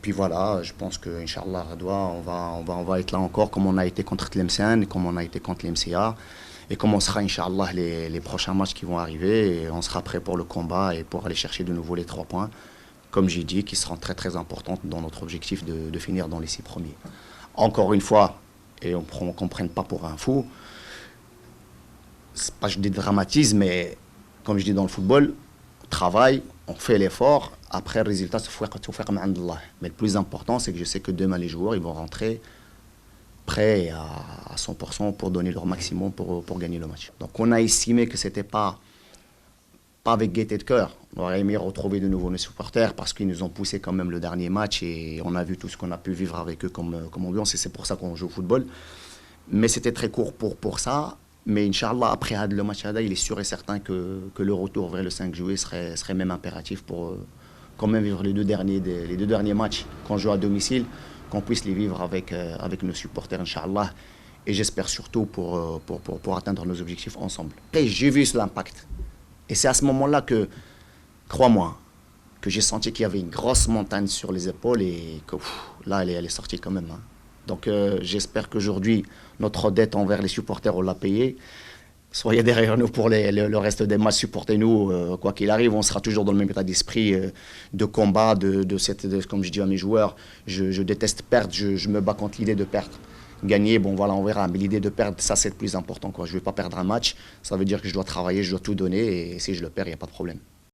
puis voilà, je pense que Inch'Allah, on va être là encore comme on a été contre Tlemcen, comme on a été contre l'MCA. Et comme on sera, Inch'Allah, les prochains matchs qui vont arriver, et on sera prêt pour le combat et pour aller chercher de nouveau les 3 points, comme j'ai dit, qui seront très très importantes dans notre objectif de finir dans les 6 premiers. Encore une fois, et on ne comprenne pas pour un fou, c'est pas que je dédramatise, mais comme je dis dans le football, on travaille, on fait l'effort, après le résultat, c'est faire comme Allah. Mais le plus important, c'est que je sais que demain, les joueurs ils vont rentrer prêts à 100% pour donner leur maximum pour gagner le match. Donc on a estimé que ce n'était pas avec gaieté de cœur. On aurait aimé retrouver de nouveau nos supporters parce qu'ils nous ont poussé quand même le dernier match et on a vu tout ce qu'on a pu vivre avec eux comme ambiance et c'est pour ça qu'on joue au football. Mais c'était très court pour ça. Mais Inch'Allah, après le match, il est sûr et certain que le retour vers le 5 juillet serait même impératif pour quand même vivre les deux derniers matchs qu'on joue à domicile, qu'on puisse les vivre avec nos supporters, Inch'Allah. Et j'espère surtout pour atteindre nos objectifs ensemble. Et j'ai vu l'impact. Et c'est à ce moment-là que, crois-moi, que j'ai senti qu'il y avait une grosse montagne sur les épaules et que là, elle est sortie quand même. Hein. Donc j'espère qu'aujourd'hui, notre dette envers les supporters, on l'a payée. Soyez derrière nous pour le reste des matchs, supportez-nous. Quoi qu'il arrive, on sera toujours dans le même état d'esprit de combat, comme je dis à mes joueurs, je déteste perdre, je me bats contre l'idée de perdre. Gagner, bon voilà, on verra, mais l'idée de perdre, ça c'est le plus important. Quoi. Je ne vais pas perdre un match, ça veut dire que je dois travailler, je dois tout donner, et si je le perds, il n'y a pas de problème.